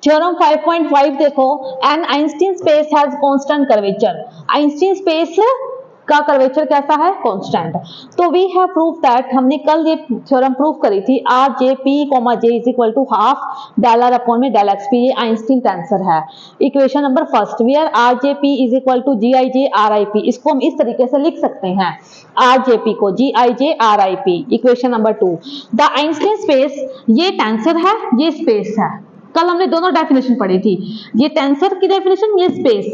Theorem 5.5 देखो, an Einstein space has constant curvature. Einstein space का curvature कैसा है? कांस्टेंट। तो वी हैव प्रूव दैट, हमने कल ये थ्योरम प्रूव करी थी, R J P comma J is equal to half del R upon में डेल एक्स पी, ये आइंस्टीन टेंसर है। Equation number first, where R J P is equal to G I J R I P, इसको हम इस तरीके से लिख सकते हैं, आर जे पी को G I J R I P. Equation number 2, the Einstein space, ये टेंसर है, ये स्पेस है। कल हमने दोनों डेफिनेशन पढ़ी थी, ये टेंसर की डेफिनेशन, ये space.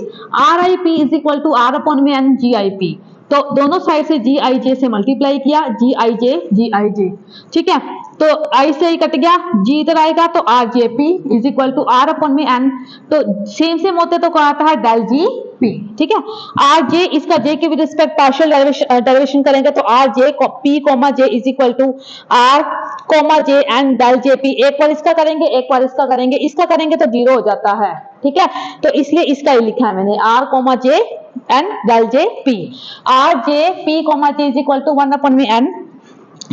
R I P is equal to R upon में एन जी आई पी, तो दोनों साइड से जी आई जे से मल्टीप्लाई किया, जी आई जे, ठीक है। तो आई से ही कट गया, जी इधर आएगा तो R J P is equal to R upon में एन, तो सेम होते तो क्या आता है? डेल जी पी, ठीक है। आर जे, इसका जे के विद रिस्पेक्ट पार्शियल डेरिवेशन करेंगे तो R J P comma J is equal to R comma J N del J P. एक बार इसका करेंगे, एक बार इसका करेंगे, इसका करेंगे तो 0 हो जाता है, ठीक है। तो इसलिए इसका ही लिखा है मैंने, R comma J N del J P. R J P comma J is equal to 1 upon में एन,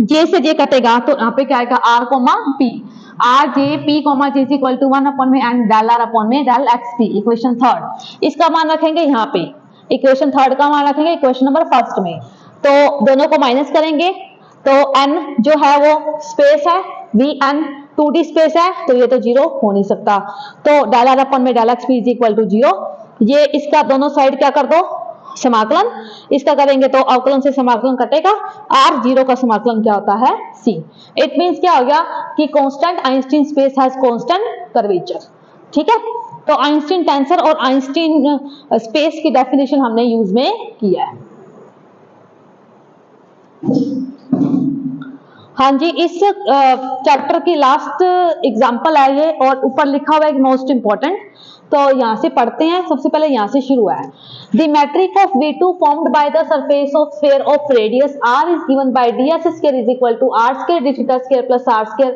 जे से जे कटेगा तो यहाँ पे क्या आएगा? R comma P. R J P comma J is equal to 1 upon में N del R upon में del X P. Equation third, इसका मान रखेंगे यहाँ पे, इक्वेशन थर्ड का मान रखेंगे इक्वेशन नंबर फर्स्ट में। तो दोनों को माइनस करेंगे तो n जो है वो स्पेस है, वी एन 2D स्पेस है, तो ये तो 0 हो नहीं सकता। तो डेल आर अपॉन में del X P is equal to 0। ये इसका दोनों साइड क्या कर दो? समाकलन। इसका करेंगे तो अवकलन से समाकलन कटेगा, आर 0 का समाकलन क्या होता है? सी। इट मींस क्या हो गया कि constant Einstein space has constant curvature, ठीक है। तो आइंस्टीन टेंसर और आइंस्टीन स्पेस की डेफिनेशन हमने यूज में किया है। हाँ जी, इस चैप्टर की लास्ट एग्जांपल है ये, और ऊपर लिखा हुआ है मोस्ट इंपॉर्टेंट, तो यहां से पढ़ते हैं। सबसे पहले यहां से शुरू है। The metric of V2 formed by the surface of sphere of radius r is given by ds square is equal to r square d theta square plus r square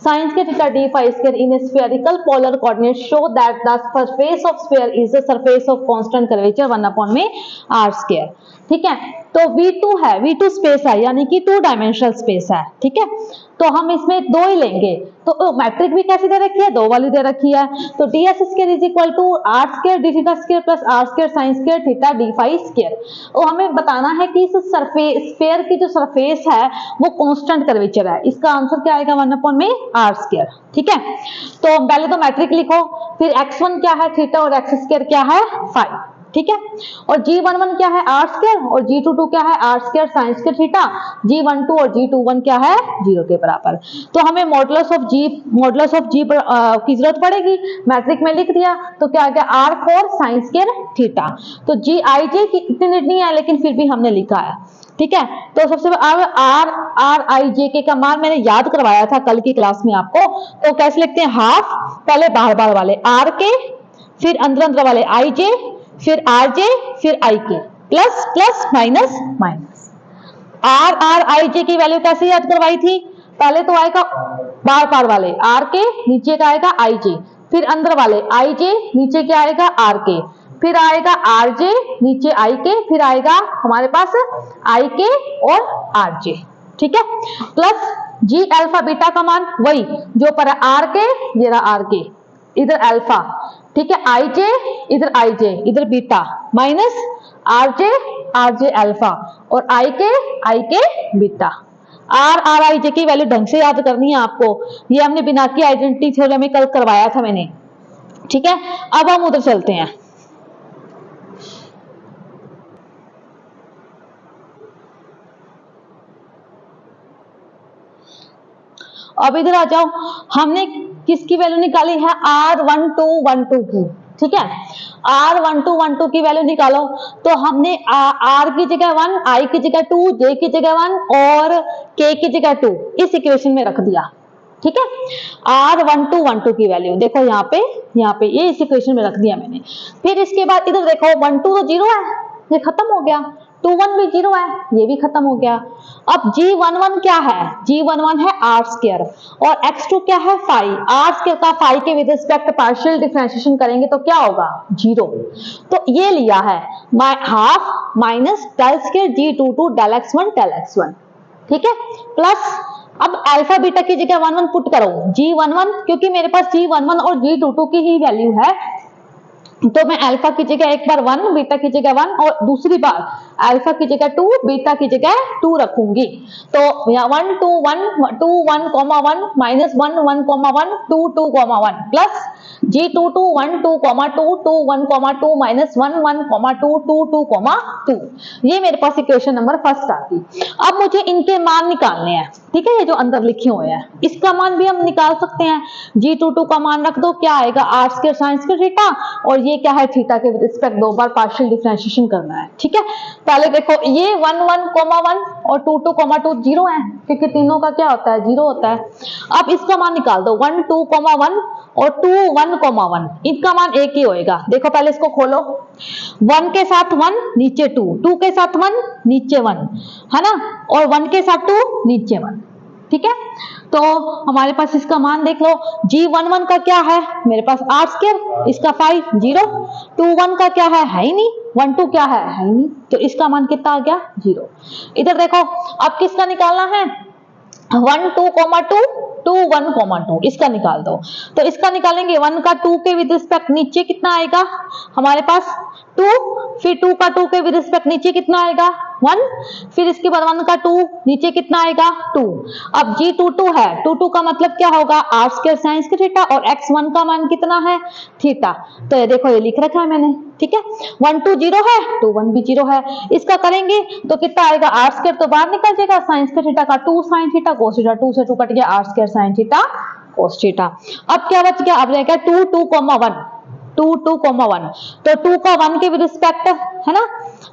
sin square theta d phi square in a spherical polar coordinate show that the surface of sphere is the surface of constant curvature 1 upon में r square, ठीक है। तो V2 है, V2 space है, यानी कि 2 dimensional space है, ठीक है। तो हम इसमें 2 ही लेंगे, तो मैट्रिक भी कैसी दे रखी है? 2 वाली दे रखी है। तो ds square is equal to r square d theta square plus r square sin square theta d phi square. और हमें बताना है कि इस सरफेस स्फीयर की जो सरफेस है वो कांस्टेंट कर्वेचर है। इसका आंसर क्या आएगा? 1 अपॉन में r स्क्वायर, ठीक है। तो पहले तो मैट्रिक लिखो, फिर x1 क्या है? थीटा, और x स्क्वायर क्या है? फाई, ठीक है। और G11 क्या है? r स्क्वायर, और G22 क्या है? r square sin square theta. G12 और G21 क्या है? 0 के बराबर। तो हमें मॉडुलस ऑफ G की जरूरत पड़ेगी, मैट्रिक में लिख दिया तो क्या आ गया? r4 sin square theta. तो Gij की इतनी नीड नहीं है, लेकिन फिर भी हमने लिखा है, ठीक है। तो सबसे RIJK का मान मैंने याद करवाया था कल की क्लास में आपको, तो कैसे लिखते हैं? हाफ, पहले बाहर बाहर वाले R के, फिर अंदर अंदर वाले IJ, फिर RJ, फिर IK, plus plus minus minus. RIJ की वैल्यू कैसे याद करवाई थी? पहले तो आएगा बार बार वाले R के, नीचे का आएगा IJ, फिर अंदर वाले IJ, नीचे क्या आएगा? RK, फिर आएगा RJ, नीचे IK, फिर आएगा हमारे पास IK और RJ, ठीक है। प्लस G अल्फा बीटा का मान वही जो पर RK, ये रहा RK, इधर अल्फा, ठीक है, IJ, इधर IJ, इधर बीटा, माइनस RJ अल्फा, और IK बीटा। RIJ की वैल्यू ढंग से याद करनी है आपको, ये हमने बिना की आइडेंटिटी थ्योरम में कल करवाया था मैंने, ठीक है। अब हम उधर चलते हैं। अब इधर आ जाओ, हमने किसकी वैल्यू निकाली है? R1212 की, ठीक है। R1212 की वैल्यू निकालो, तो हमने R की जगह 1, I की जगह 2, J की जगह 1 और K की जगह 2 इस इक्वेशन में रख दिया, ठीक है। R1212 की वैल्यू देखो यहाँ पे ये इस इक्वेशन में रख दिया मैंने। फिर इसके बाद इधर देखो 1 2 तो 0 है, ये खत्म हो गया। 2 1 भी 0 है, ये भी खत्म हो गया। अब G11 क्या है? G11 है R स्क्वायर, और X2 क्या है? फाई। R स्क्वायर का फाई के विद रिस्पेक्ट पार्शियल डिफरेंशिएशन करेंगे तो क्या होगा? 0। तो ये लिया है half minus del square G22 del x1 del x1, ठीक है, प्लस अब अल्फा बीटा की जगह 1 1 पुट करो, G11, क्योंकि मेरे पास G11 और G22 की ही वैल्यू है, तो मैं अल्फा की जगह एक बार 1, बीटा की जगह 1 और दूसरी बार अल्फा की जगह 2, बीटा की जगह 2 रखूंगी। तो यहाँ 1 2 1 2 1 1 माइनस 1 1 1 2 2 1 प्लस G22 1 2 2 2 1 2 माइनस 1 1 2 2 2 2। ये मेरे पास इक्वेशन नंबर फर्स्ट आ गई। अब मुझे इनके मान निकालने हैं, ठीक है, ये जो अंदर लिखे हुए हैं इसका मान भी हम निकाल सकते हैं। G22 का मान रख दो, क्या आएगा R square sine square theta, और ये क्या है थीटा के रिस्पेक्ट दो बार पार्शियल डिफरेंशिएशन करना है, ठीक है। पहले देखो ये 1 1 1 और 2 2 2 जीरो है, क्योंकि तीनों का क्या होता है जीरो होता है। अब इसका मान निकाल दो 1 2 1 और 2 1 1, इनका मान एक ही होएगा। देखो पहले इसको खोलो, 1 के साथ 1 नीचे 2, 2 के साथ 1 नीचे 1 है ना, और 1 के साथ 2 नीचे 1, ठीक है। तो हमारे पास इसका मान देख लो, G11 का क्या है मेरे पास आर स्क्वायर, इसका 5 0, 2 1 का क्या है ही नहीं, 1 2 क्या है ही नहीं, तो इसका मान कितना आ गया 0। इधर देखो अब किसका निकालना है 1 2 2 1 2, इसका निकाल दो। तो इसका निकालेंगे 1 का 2 के विद रिस्पेक्ट नीचे कितना आएगा हमारे पास 2, फिर 2 का 2 के विद रिस्पेक्ट नीचे कितना आएगा 1, फिर इसके बाद 1 का 2 नीचे कितना आएगा 2। अब G22 है, 22 का मतलब क्या होगा R square sine square theta, और x1 का मान कितना है थीटा। तो ये देखो ये लिख रखा है मैंने, ठीक है। 1 2 0 है, 2 1 भी 0 है, इसका करेंगे तो कितना आएगा आर स्क्वायर तो बाहर निकल जाएगा, साइन स्क्वायर थीटा का 2 साइन थीटा कोस थीटा, 2 से 2 कट गया R square sine theta cos theta. अब क्या बच गया, अब रहेगा 2 2 1 2 2 1, तो 2 का 1 के रिस्पेक्ट है ना,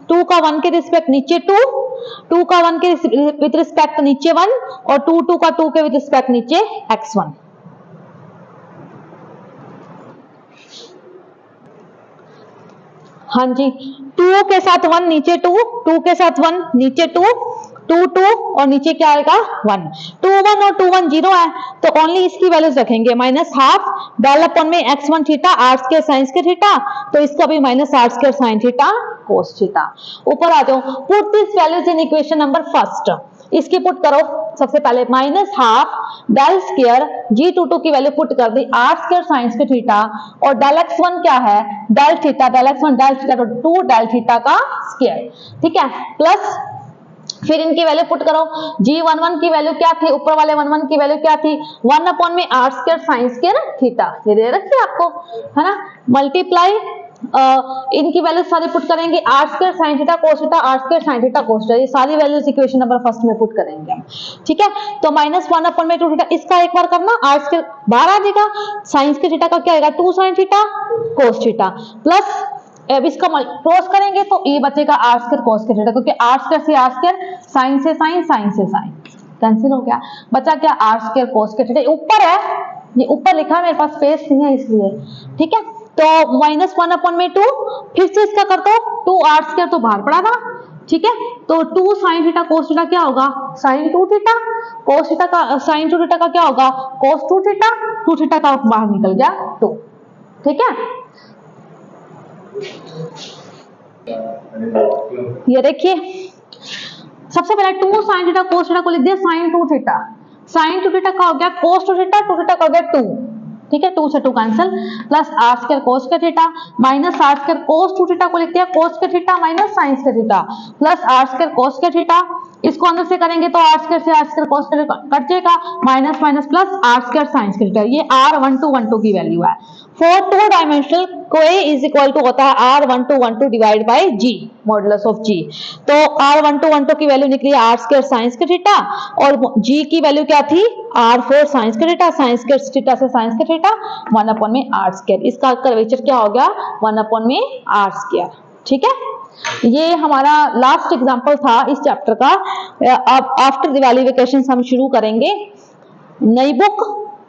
2 का 1 के रिस्पेक्ट नीचे 2, 2 का 1 के विद रिस्पेक्ट नीचे 1, और 2 2 का 2 के विद रिस्पेक्ट नीचे x1। हाँ जी, 2 के साथ 1 नीचे 2, 2 के साथ 1 नीचे 2, 2 2 और नीचे क्या आएगा 1, 2 1 और 2 1 0 है, तो ओनली इसकी वैल्यूज रखेंगे माइनस हाफ डेल अपन में x1 theta R square sine square theta, तो इसका भी minus R square sine theta cos theta. ऊपर आ जाओ, put this values in equation number first, इसकी पुट करो सबसे पहले minus half del square G22 की वैल्यू पुट कर दी R square sine square theta, और डेल x1 क्या है del theta, del x1 del theta तो 2 डेल थीटा का स्क्वायर, ठीक है, प्लस फिर इनकी वैल्यू पुट करो, G11 की वैल्यू क्या थी, ऊपर वाले 1 1 की वैल्यू क्या थी 1 अपॉन में R square sine square theta, ये दे रखी है आपको है ना, मल्टीप्लाई इनकी वैल्यू सारी पुट करेंगे R square sine theta cos theta, R square sine theta cos theta, ये सारी वैल्यूज इक्वेशन नंबर फर्स्ट में पुट करेंगे हम, ठीक है। तो माइनस 1 अपॉन में 2 थीटा, इसका एक बार करना आर स्क्वायर बाहर आ जाएगा, साइन स्क्वायर थीटा का क्या आएगा 2 sign theta cos theta, plus अब इसका क्रॉस करेंगे तो ये बचेगा आर स्क्वायर कोस के थीटा, क्योंकि आर स्क्वायर से आर स्क्वायर, साइन से साइन, साइन से साइन कैंसिल हो गया, बचा क्या आर स्क्वायर कोस के थीटा। ऊपर है, ये ऊपर लिखा है मेरे पास स्पेस नहीं है इसलिए, ठीक है। तो माइनस 1 अपॉन में 2, फिर से इसका कर दो 2 आर स्क्वायर तो बाहर पड़ा था, ठीक है, तो 2 साइन थीटा कोस थीटा क्या होगा साइन 2 थीटा, कोस थीटा का साइन 2 थीटा का क्या होगा कोस 2 थीटा, 2 थीटा का बाहर निकल गया 2, ठीक है। ये देखिए सबसे पहले 2 साइन थीटा कोस थीटा को लिख दिया साइन 2 थीटा, साइन 2 थीटा का हो गया कोस 2 थीटा, 2 थीटा का हो गया 2, ठीक है, 2 से 2 cancel, plus R square cos का theta minus R square cos 2 theta को लिख दिया कोस का थीटा माइनस साइन का theta, plus R square cos का थीटा, इसको अंदर से करेंगे तो आर स्क्वायर से आर स्क्वायर कोस कट जाएगा, minus minus plus R square sine का थीटा, ये R1212 की वैल्यू है। फॉर 2 डायमेंशनल कोई इज इक्वल टू होता है R1212 divide by G modulus of G, तो R1212 की वैल्यू निकली आर स्क्वायर साइंस का थीटा, और G की वैल्यू क्या थी R4 साइंस का थीटा, साइंस के थीटा से साइंस का थीटा 1 अपॉन में आर स्क्वायर, इसका कर्वेचर क्या हो गया 1 अपॉन में आर स्क्वायर, ठीक है। ये हमारा लास्ट एग्जांपल था इस चैप्टर का। अब आफ्टर दिवाली वेकेशन हम शुरू करेंगे नई बुक,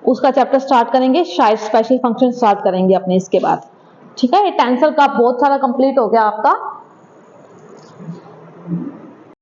उसका चैप्टर स्टार्ट करेंगे, शायद स्पेशल फंक्शन स्टार्ट करेंगे अपने इसके बाद, ठीक है। ये टेंसर का बहुत सारा कंप्लीट हो गया आपका।